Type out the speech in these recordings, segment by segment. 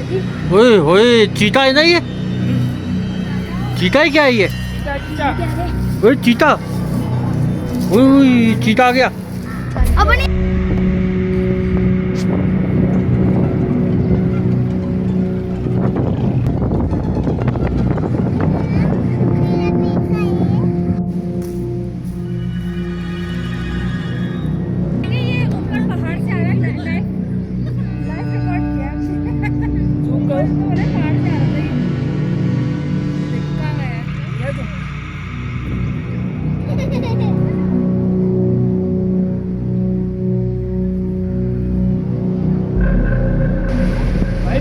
ओए ओए चीता है ना ये? चीता है क्या है ये? ओए चीता, ओए चीता आ गया। अपनी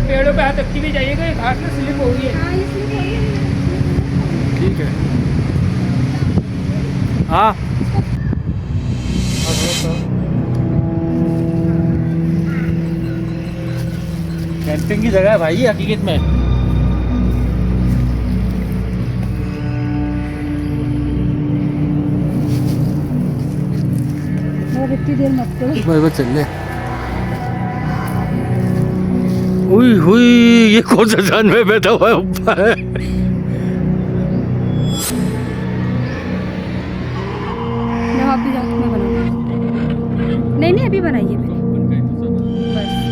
पेड़ों पे हाथ रखती भी जाइएगा, घास में स्लिप हो रही है। ठीक है। हाँ कैंपिंग की जगह है भाई ये हकीकत में। इतनी देर मत करो। बस चल ले। हुई हुई ये कौन सा जानवर बैठा हुआ है ऊपर? आप भी जाओ, मैं बनाऊंगी। नहीं नहीं अभी बनाइए मैंने बस।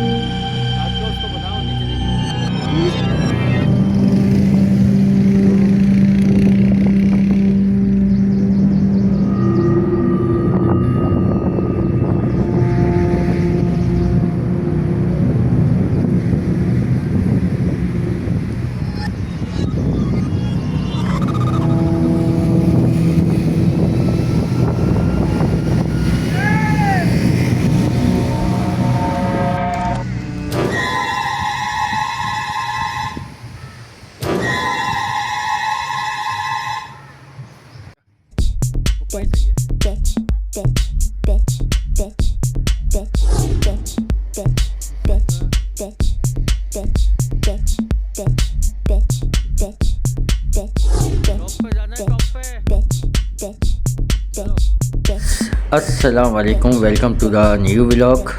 अस्सलाम वालेकुम, welcome to the new vlog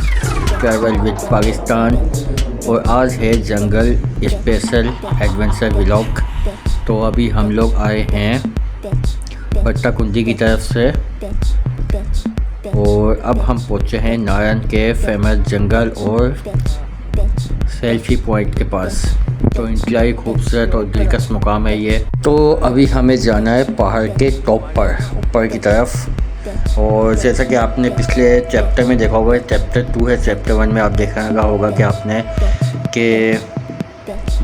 travel with Pakistan. और आज है जंगल स्पेशल एडवेंचर व्लॉग। तो अभी हम लोग आए हैं बट्टाकुंडी की तरफ से और अब हम पहुँचे हैं नारायण के फेमस जंगल और सेल्फी पॉइंट के पास। तो इंतहाई खूबसूरत और दिलकश मुकाम है ये। तो अभी हमें जाना है पहाड़ के टॉप पर, ऊपर की तरफ। और जैसा कि आपने पिछले चैप्टर में देखा होगा, चैप्टर 2 है, चैप्टर 1 में आप देखा होगा कि आपने कि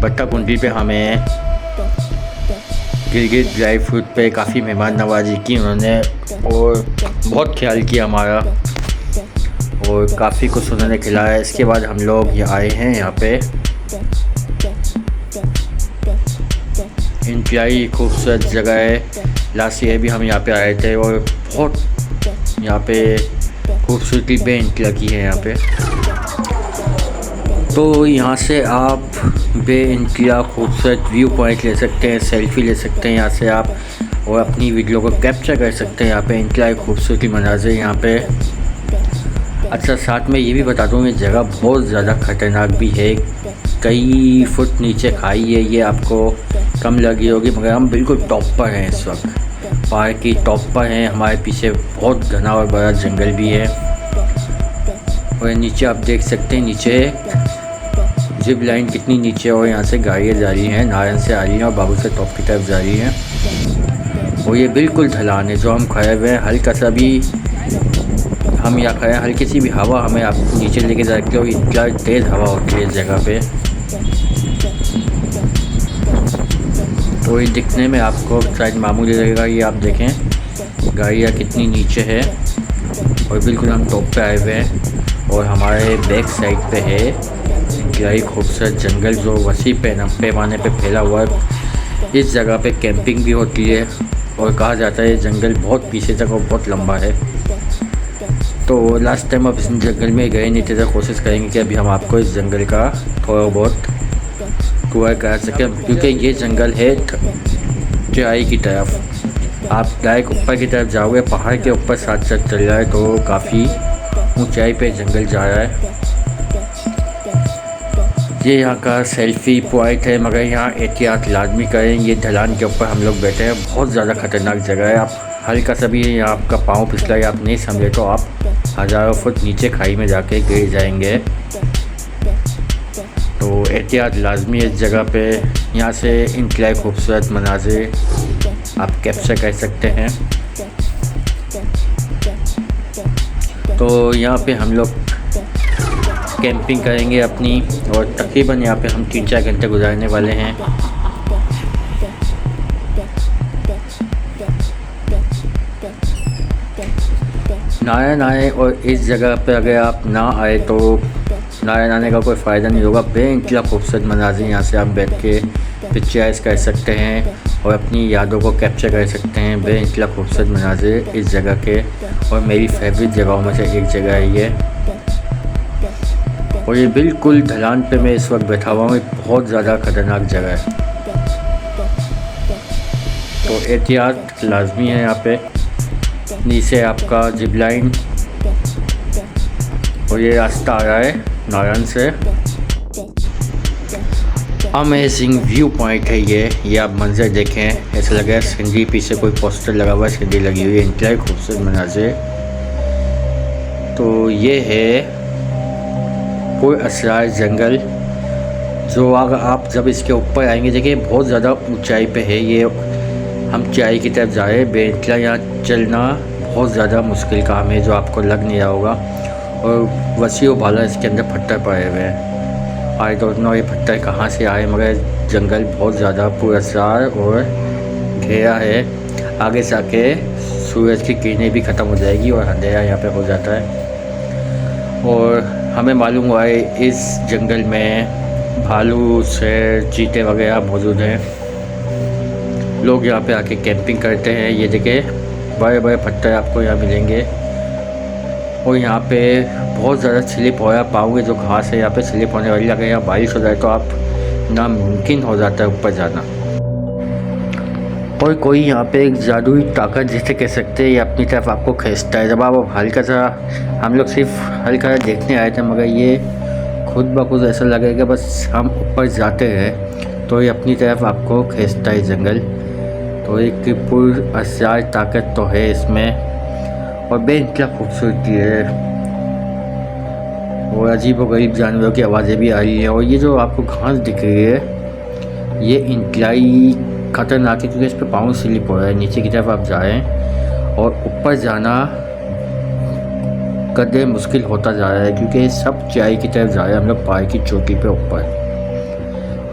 बट्टाकुंडी पे हमें गिलगित ड्राई फ्रूट पे काफ़ी मेहमान नवाजी की उन्होंने और बहुत ख्याल किया हमारा और काफ़ी कुछ उन्होंने खिलाया। इसके बाद हम लोग ये आए हैं यहाँ पे। इंतहाई खूबसूरत जगह है। लास्ट ईयर भी हम यहाँ पे आए थे और बहुत यहाँ पे खूबसूरती बेइंतहा की है यहाँ पे। तो यहाँ से आप बेइंतहा खूबसूरत व्यू पॉइंट ले सकते हैं, सेल्फी ले सकते हैं यहाँ से आप और अपनी वीडियो को कैप्चर कर सकते हैं। यहाँ पे इंतहाई खूबसूरती मनाज़र यहाँ पे। अच्छा, साथ में ये भी बता दूँ ये जगह बहुत ज़्यादा ख़तरनाक भी है। कई फुट नीचे खाई है, ये आपको कम लगी होगी, मगर हम बिल्कुल टॉप पर हैं इस वक्त, पहाड़ की टॉप पर हैं। हमारे पीछे बहुत घना और बड़ा जंगल भी है और नीचे आप देख सकते हैं, नीचे जिप लाइन कितनी नीचे और यहाँ से गाड़ियाँ जा रही हैं, नारायण से आ रही हैं और बाबू से टॉप की तरफ जा रही हैं। और ये बिल्कुल ढलान है जो हम खड़े हुए हैं। हल्का सा भी हम यहाँ खड़े हैं, हल्की सी भी हवा हमें आपको नीचे लेके जा सकती है और इतना तेज़ हवा होती है इस जगह पे। तो ये दिखने में आपको शायद मामूली लगेगा, ये आप देखें गाड़ियाँ कितनी नीचे है और बिल्कुल हम टॉप पे आए हुए हैं। और हमारे बैक साइड पे है इंतहाई खूबसूरत जंगल जो वसी पैमाने पे फैला हुआ है। इस जगह पे कैंपिंग भी होती है और कहा जाता है जंगल बहुत पीछे तक और बहुत लंबा है। तो लास्ट टाइम आप इस जंगल में गए नहीं थे, तो कोशिश करेंगे कि अभी हम आपको इस जंगल का थोड़ा बहुत टूर करा सकें, क्योंकि ये जंगल है चढ़ाई की तरफ। आप डायरेक्ट ऊपर की तरफ जाओगे, पहाड़ के ऊपर साथ साथ चल रहा है तो काफ़ी ऊंचाई पे जंगल जा रहा है। ये यहाँ का सेल्फ़ी पॉइंट है, मगर यहाँ एहतियात लाजमी करें। ये ढलान के ऊपर हम लोग बैठे हैं, बहुत ज़्यादा ख़तरनाक जगह है। आप हल्का सा भी यहाँ आपका पाँव फिसला या आप नहीं समझे तो आप हज़ारों फुट नीचे खाई में जाके गिर जाएंगे। तो एहतियात लाजमी है इस जगह पे। यहाँ से इंतहाई खूबसूरत मनाज़िर आप कैप्चर कर सकते हैं। तो यहाँ पे हम लोग कैंपिंग करेंगे अपनी, और तकरीबन यहाँ पे हम 3-4 घंटे गुजारने वाले हैं। नारायण आए और इस जगह पे अगर आप ना आए तो नारायण आने का कोई फ़ायदा नहीं होगा। बेइंतहा खूबसूरत मनाज़िर यहाँ से आप बैठ के पिक्चराइज कर सकते हैं और अपनी यादों को कैप्चर कर सकते हैं। बेइंतहा खूबसूरत मनाज़िर इस जगह के, और मेरी फेवरेट जगहों में से एक जगह है ये। और ये बिल्कुल ढलान पे मैं इस वक्त बैठा हुआ हूँ। बहुत ज़्यादा ख़तरनाक जगह है, तो एहतियात लाजमी है यहाँ पे। नीचे आपका जिप लाइन और ये रास्ता आ रहा है नारायण से। अमेजिंग व्यू पॉइंट है ये आप मंजर देखें, ऐसा लग रहा है सिंधी, पीछे कोई पोस्टर लगा हुआ है, सिंधी लगी हुई है। इंतहाई खूबसूरत मनाज़िर। तो ये है पुरअसरार जंगल, जो अगर आप जब इसके ऊपर आएंगे, देखिए बहुत ज़्यादा ऊंचाई पे है ये। हम चाय की तरफ जा रहे हैं। बेइंतहा यहाँ चलना बहुत ज़्यादा मुश्किल काम है, जो आपको लग नहीं रहा होगा। और वसी व भाला इसके अंदर पत्थर पड़े हुए हैं। आई डोंट नो ये पत्थर कहाँ से आए, मगर जंगल बहुत ज़्यादा पुरअसरार और घेरा है। आगे जाके सूरज की किरणें भी ख़त्म हो जाएगी और अंधेरा यहाँ पे हो जाता है। और हमें मालूम हुआ है इस जंगल में भालू, शेर, चीते वगैरह मौजूद हैं। लोग यहाँ पे आके कैंपिंग करते हैं। ये देखिए बड़े बड़े पत्थर आपको यहाँ मिलेंगे, और यहाँ पे बहुत ज़्यादा स्लिप हो रहा पाओगे। जो घास है यहाँ पे स्लिप होने वाली, अगर यहाँ बारिश हो जाए तो आप नामुमकिन हो जाता है ऊपर जाना। और कोई यहाँ पे एक जादुई ताकत जिसे कह सकते हैं, ये अपनी तरफ आपको खींचता है। जब आप हल्का सा, हम लोग सिर्फ हल्का सा देखने आए थे, मगर ये खुद ब खुद ऐसा लगेगा बस हम ऊपर जाते हैं तो ये अपनी तरफ आपको खींचता है जंगल। तो एक पुरअसरार ताकत तो है इसमें, और बेइंतहा खूबसूरती है। और अजीब व गरीब जानवरों की आवाज़ें भी आ रही हैं। और ये जो आपको घास दिख रही है, ये इंतहाई ख़तरनाक है, क्योंकि इस पर पाँव स्लिप हो रहा है। नीचे की तरफ आप जाएं और ऊपर जाना कदे मुश्किल होता जा रहा है, क्योंकि सब चाय की तरफ जा रहे हैं। हम लोग पहाड़ की चोटी पे ऊपर,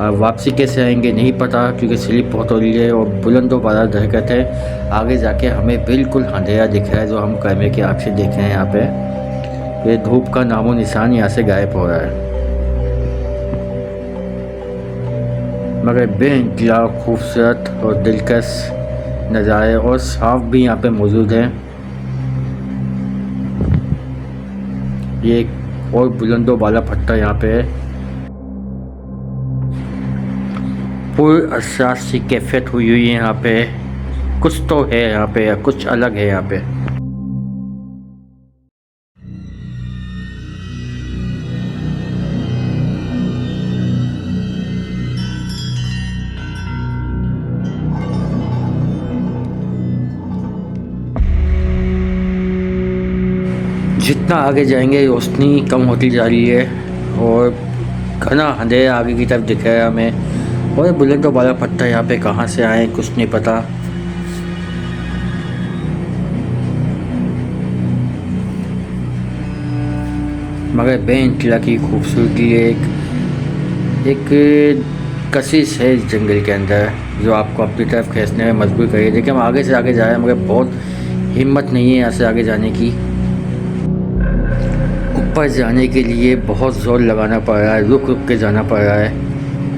और वापसी कैसे आएंगे नहीं पता, क्योंकि स्लिप बहुत हो रही है और बुलंदो बाला दरकत है। आगे जाके हमें बिल्कुल अंधेरा दिख रहा है, जो हम कैमरे की आँख से देख रहे हैं। यहाँ पे ये धूप का नामो निशान यहाँ से गायब हो रहा है। मगर बेइंतहा खूबसूरत और दिलकश नज़ारे, और सांप भी यहाँ पे मौजूद हैं। ये एक और बुलंदो बाला पत्थर यहाँ पे है। पुरअसरार सी कैफियत हुई है यहाँ पे। कुछ तो है यहाँ पे, या कुछ अलग है यहाँ पे। जितना आगे जाएंगे रोशनी कम होती जा रही है, और घना अंधेरा आगे की तरफ दिख रहा है हमें। और बुलंदो बाला पत्थर यहाँ पे कहाँ से आए कुछ नहीं पता। मगर बेइंतहा की खूबसूरती एक कशिश है इस जंगल के अंदर, जो आपको अपनी तरफ खींचने में मजबूर करिए। देखिए हम आगे से आगे जा रहे हैं, मगर बहुत हिम्मत नहीं है यहाँ से आगे जाने की। ऊपर जाने के लिए बहुत ज़ोर लगाना पड़ रहा है, रुक रुक के जाना पड़ रहा है।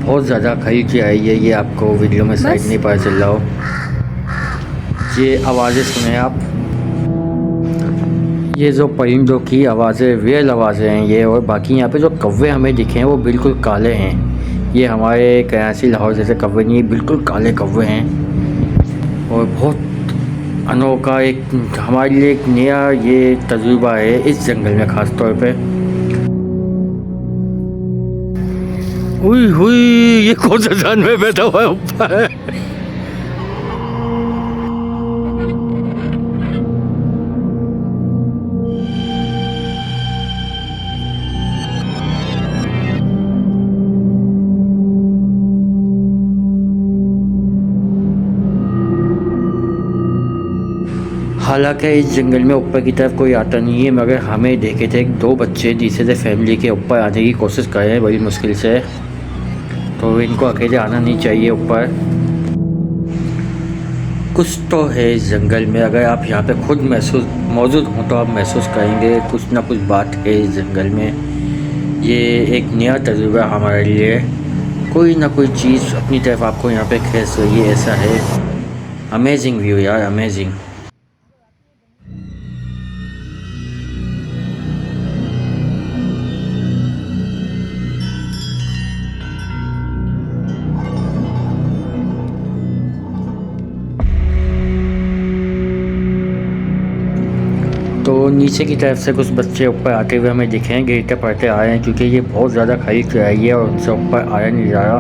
बहुत ज़्यादा खरीद के आई है, ये आपको वीडियो में शायद नहीं पता चल रहा हो। ये आवाज़ें सुने आप, ये जो परिंदों की आवाज़ें, रियल आवाज़ें हैं ये। और बाकी यहाँ पे जो कौवे हमें दिखे हैं वो बिल्कुल काले हैं। ये हमारे कराची लाहौर जैसे कौवे नहीं, बिल्कुल काले कौवे हैं। और बहुत अनोखा एक हमारे लिए एक नया ये तजुर्बा है इस जंगल में ख़ास तौर पे। हुई हुई, ये कौन सा जानवर बैठा हुआ है ऊपर? हालांकि इस जंगल में ऊपर की तरफ कोई आता नहीं है, मगर हमें देखे थे दो बच्चे तीसरे फैमिली के ऊपर आने की कोशिश कर रहे हैं बड़ी मुश्किल से, तो इनको अकेले आना नहीं चाहिए ऊपर। कुछ तो है इस जंगल में, अगर आप यहाँ पे खुद मौजूद हों तो आप महसूस करेंगे कुछ ना कुछ बात है इस जंगल में। ये एक नया तजुर्बा हमारे लिए, कोई ना कोई चीज़ अपनी तरफ आपको यहाँ पे खींच रही है, ऐसा है। अमेजिंग व्यू यार, अमेजिंग। तो नीचे की तरफ से कुछ बच्चे ऊपर आते हुए हमें दिखे हैं, गिरते पड़ते आ रहे हैं, क्योंकि ये बहुत ज़्यादा खड़ी चढ़ाई है और उनसे ऊपर आया नहीं जा रहा,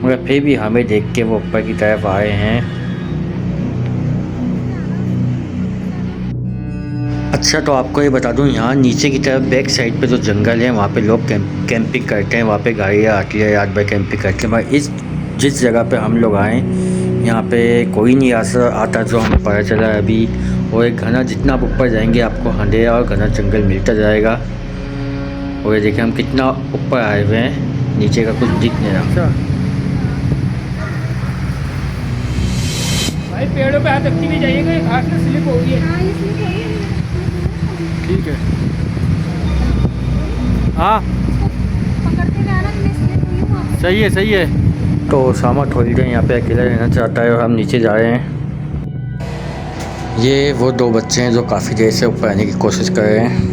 मगर फिर भी हमें देख के वो ऊपर की तरफ आए हैं। अच्छा, तो आपको ये बता दूं, यहाँ नीचे की तरफ बैक साइड पे जो जंगल है वहाँ पे लोग कैंपिंग करते हैं, वहाँ पे गाड़ियाँ आती है, रात भर कैंपिंग करते हैं। मगर जिस जगह पे हम लोग आए यहाँ पे कोई नहीं आता जो हमें पता चला है अभी। और एक घना, जितना आप ऊपर जाएंगे आपको अंधेरा और घना जंगल मिलता जाएगा। और ये देखिए हम कितना ऊपर आए हुए हैं, नीचे का कुछ दिख नहीं रहा। भाई पेड़ों पे हाथ रखती नहीं जाइएगा, ये घास में स्लिप हो रही है। हाँ, ये स्लिप हो रही है। ठीक है, हाँ पकड़ के जाना, मैं स्लिप हुई हूँ आपसे। सही है, सही है। तो सामा थोड़ी देर यहाँ पे अकेला रहना चाहता है और हम नीचे जा रहे हैं। ये वो दो बच्चे हैं जो काफ़ी देर से ऊपर आने की कोशिश कर रहे हैं।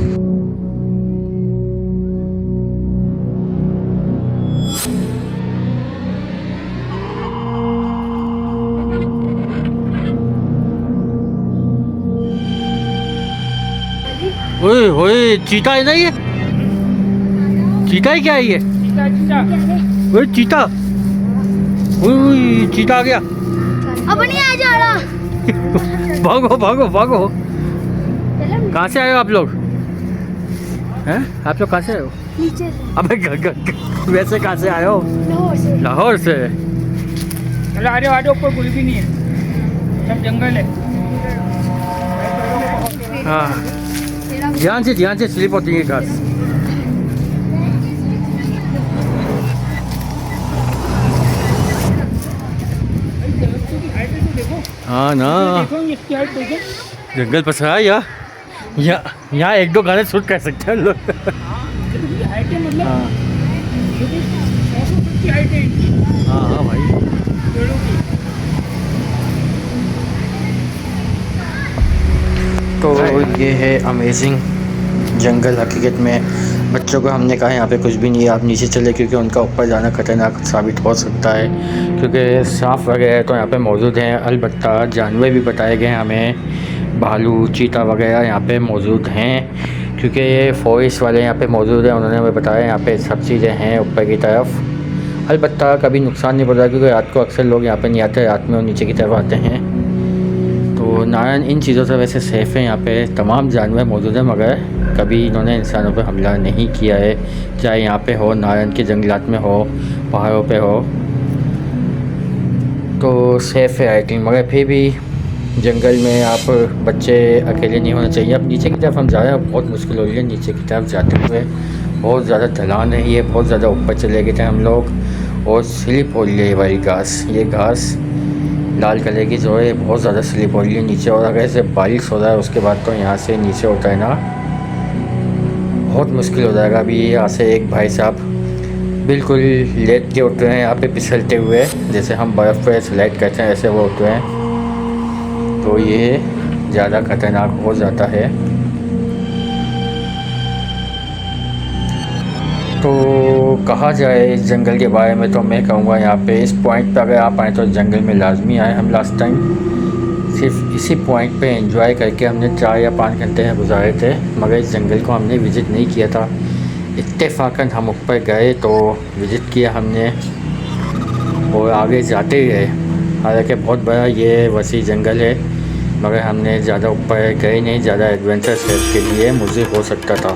ओए ओए, चीता है ना ये? चीता है क्या है ये? चीता चीता ओए चीता, ओए चीता आ गया। अब नहीं आ जा रहा। भागो भागो भागो। कहाँ से आए हो आप लोग? हैं, आप लोग कहाँ से आए हो? नीचे से। अबे वैसे कहाँ से आए हो? लाहौर से। लाहौर से। चलो आ जाओ, ऊपर कोई भी नहीं है, सब जंगल है। हाँ, ध्यान से स्लिप होती है घास। हाँ ना, देखो इसकी हाइट देखो। जंगल पसरा है यार, यहाँ एक दो गाने शूट कर सकते हैं लोग। हाइट है मतलब, हाँ 100 फुट की हाइट है इनकी, हाँ हाँ भाई। पेड़ों की। तो ये है अमेजिंग जंगल। हकीकत में बच्चों को हमने कहा यहाँ पे कुछ भी नहीं है, आप नीचे चले, क्योंकि उनका ऊपर जाना खतरनाक साबित हो सकता है, क्योंकि सांप वगैरह तो यहाँ पे मौजूद हैं। अलबत्ता जानवर भी बताए गए हमें, भालू, चीता वगैरह यहाँ पे मौजूद हैं, क्योंकि ये फॉरेस्ट वाले यहाँ पे मौजूद हैं। उन्होंने हमें बताया यहाँ पे सब चीज़ें हैं ऊपर की तरफ। अलबत्ता कभी नुकसान नहीं पड़ता, क्योंकि रात को अक्सर लोग यहाँ पे नहीं आते, रात में और नीचे की तरफ आते हैं। तो नारायण इन चीज़ों से वैसे सेफ़ है, यहाँ पे तमाम जानवर मौजूद हैं, मगर कभी इन्होंने इंसानों पे हमला नहीं किया है, चाहे यहाँ पे हो, नारायण के जंगलात में हो, पहाड़ों पे हो, तो सेफ़ है आई थिंक। मगर फिर भी जंगल में आप बच्चे अकेले नहीं होना चाहिए। अब नीचे की तरफ हम जा रहे हैं, बहुत मुश्किल हो रही है नीचे की तरफ जाते हुए, बहुत ज़्यादा ढलान है, ये बहुत ज़्यादा ऊपर चले गए थे हम लोग, और स्लिप हो रही है ये वाली घास। ये घास लाल कलर की जो है बहुत ज़्यादा स्लिप हो रही है नीचे, और अगर ऐसे बारिश हो रहा है उसके बाद तो यहाँ से नीचे होता है ना, बहुत मुश्किल हो जाएगा। अभी यहाँ से एक भाई साहब बिल्कुल लेट के उतरे हैं यहाँ पे फिसलते हुए, जैसे हम बर्फ़ पे स्लाइड करते हैं ऐसे वो उतरे हैं, तो ये ज़्यादा ख़तरनाक हो जाता है। तो कहा जाए इस जंगल के बारे में, तो मैं कहूँगा यहाँ पे इस पॉइंट पे अगर आप आएँ तो जंगल में लाजमी आए। हम लास्ट टाइम सिर्फ इसी पॉइंट पे एंजॉय करके हमने 4 या 5 घंटे गुजारे थे, मगर इस जंगल को हमने विज़िट नहीं किया था, इत्तेफाकन हम ऊपर गए तो विज़िट किया हमने और आगे जाते ही गए। हालांकि बहुत बड़ा ये वसी जंगल है, मगर हमने ज़्यादा ऊपर गए नहीं, ज़्यादा एडवेंचर सेफ के लिए मुझे हो सकता था।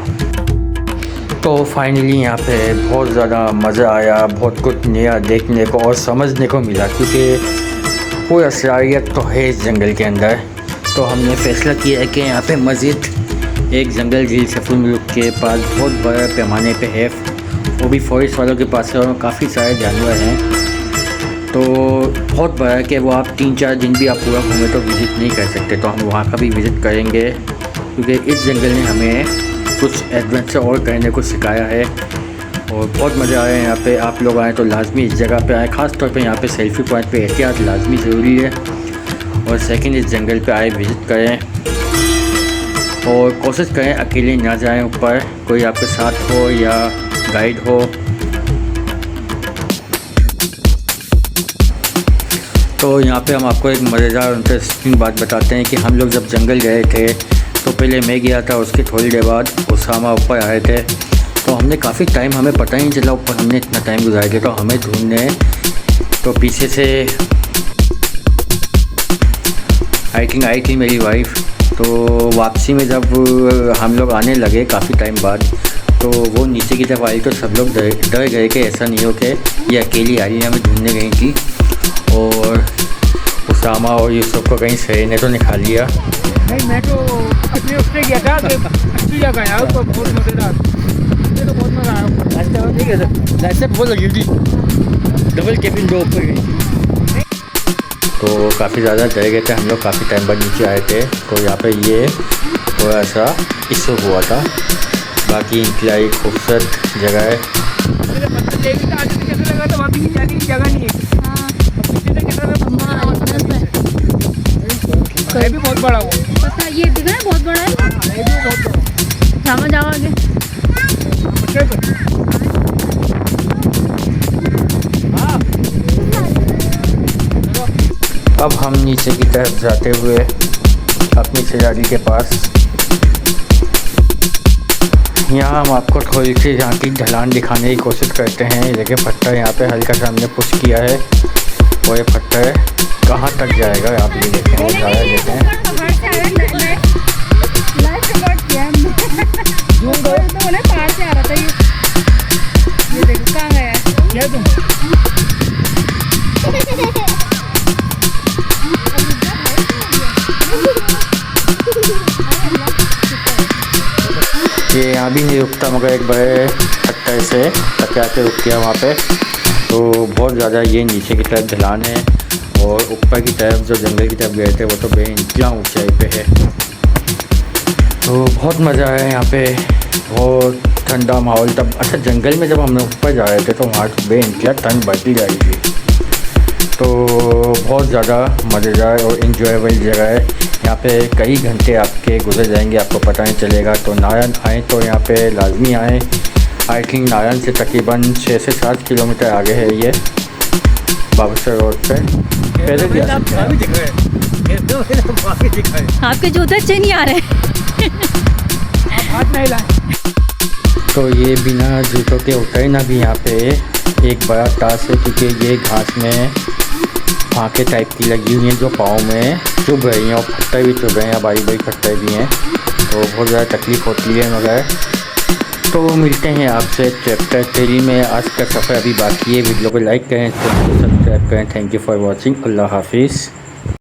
तो फाइनली यहाँ पे बहुत ज़्यादा मज़ा आया, बहुत कुछ नया देखने को और समझने को मिला, क्योंकि कोई असरारियत तो है इस जंगल के अंदर। तो हमने फ़ैसला किया है कि यहाँ पे मस्जिद एक जंगल झील सफर मुल्क के पास बहुत बड़े पैमाने पे है, वो भी फॉरेस्ट वालों के पास है और काफ़ी सारे जानवर हैं। तो बहुत बड़ा है कि वो आप 3-4 दिन भी आप पूरा घूमे तो विज़िट नहीं कर सकते। तो हम वहाँ का भी विज़िट करेंगे, क्योंकि इस जंगल ने हमें कुछ एडवेंचर और करने को सिखाया है और बहुत मज़ा आया यहाँ पे। आप लोग आएँ तो लाजमी इस जगह पे आएँ, ख़ास तौर पे यहाँ पे सेल्फ़ी पॉइंट पे एहतियात लाजमी ज़रूरी है। और सेकंड, इस जंगल पे आए विज़िट करें और कोशिश करें अकेले ना जाएं ऊपर, कोई आपके साथ हो या गाइड हो। तो यहाँ पे हम आपको एक मज़ेदार और इंटरेस्टिंग बात बताते हैं कि हम लोग जब जंगल गए थे तो पहले मैं गया था, उसके थोड़ी देर बाद उसामा ऊपर आए थे। तो हमने काफ़ी टाइम, हमें पता ही नहीं चला ऊपर हमने इतना टाइम गुजारा दिया। तो हमें ढूंढने तो पीछे से हाइकिंग आई थी मेरी वाइफ। तो वापसी में जब हम लोग आने लगे काफ़ी टाइम बाद, तो वो नीचे की तरफ आई तो सब लोग डर गए कि ऐसा नहीं हो कि ये अकेली आ रही है, हमें ढूंढने गई थी। और उसामा और यूसुफ को कहीं सही ने तो निकाल लिया। नहीं, मैं तो अपने उससे गया था, अच्छी जगह है यार, तो बहुत मज़ेदार, मुझे तो बहुत मज़ा आया। ठीक है सर, ऐसे बहुत लगी थी, डबल केबिन दो ऊपर गई। तो काफ़ी ज़्यादा डर गए थे हम लोग, काफ़ी टाइम बाद नीचे आए थे। तो यहाँ पे ये थोड़ा सा इशू हुआ था, बाकी इंतलाई खूबसूरत जगह है। मुझे पता नहीं था आज कैसे लगा था, वहाँ भी जाने की जगह नहीं है। है भी बहुत बड़ा, वो पता ये दिखा है बहुत बड़ा है। है भी बहुत बड़ा। जामा जाओ आगे। हाँ, अब हम नीचे की तरफ जाते हुए अपनी सजादी के पास, यहाँ हम आपको थोड़ी सी यहाँ की ढलान दिखाने की कोशिश करते हैं। लेकिन पत्थर यहाँ पे हल्का सा हमने पुश किया है और ये पत्थर कहाँ तक जाएगा आप ये देखें, वो ज़्यादा देखें। पहाड़ से आ रहा था ये देखो कहाँ गया है। क्या तुम ये यहाँ भी नहीं रुकता, मगर एक बड़े पत्थर से टकरा के रुक गया वहाँ पे। तो बहुत ज़्यादा ये नीचे की तरफ ढलान है और ऊपर की तरफ जो जंगल की तरफ गए थे वो तो बेइंतहा ऊंचाई पे है। तो बहुत मज़ा आया यहाँ पे, बहुत ठंडा माहौल। तब अच्छा जंगल में जब हम ऊपर जा रहे थे तो वहाँ बेइंतहा ठंड बढ़ती जा रही थी। तो बहुत ज़्यादा मज़ेदार और इन्जॉयबल जगह है। यहाँ पे कई घंटे आपके गुजर जाएंगे, आपको पता नहीं चलेगा। तो नारायण आएँ तो यहाँ पे लाजमी आएँ। आई थिंक नारायण से तकरीबन 6 से 7 किलोमीटर आगे है ये बाबूसर रोड पे। पैदल भी आ सकते हैं। आपके जूते अच्छे नहीं आ रहे। हाथ नहीं लाए। तो ये बिना जूतों के उतरना भी यहाँ पे एक बड़ा टास्क है, क्योंकि ये घास में फाँके टाइप की लगी हुई हैं जो पाँव में चुभ रही हैं और पत्थर भी चुभ रहे हैं, बड़ी बड़ी पत्थर भी हैं। तो बहुत ज़्यादा तकलीफ़ होती है। मगर तो मिलते हैं आपसे चैप्टर 3 में। आज का सफ़र अभी बाकी है। वीडियो को लाइक करें, तो सब्सक्राइब करें। Thank you for watching. Allah हाफिज़।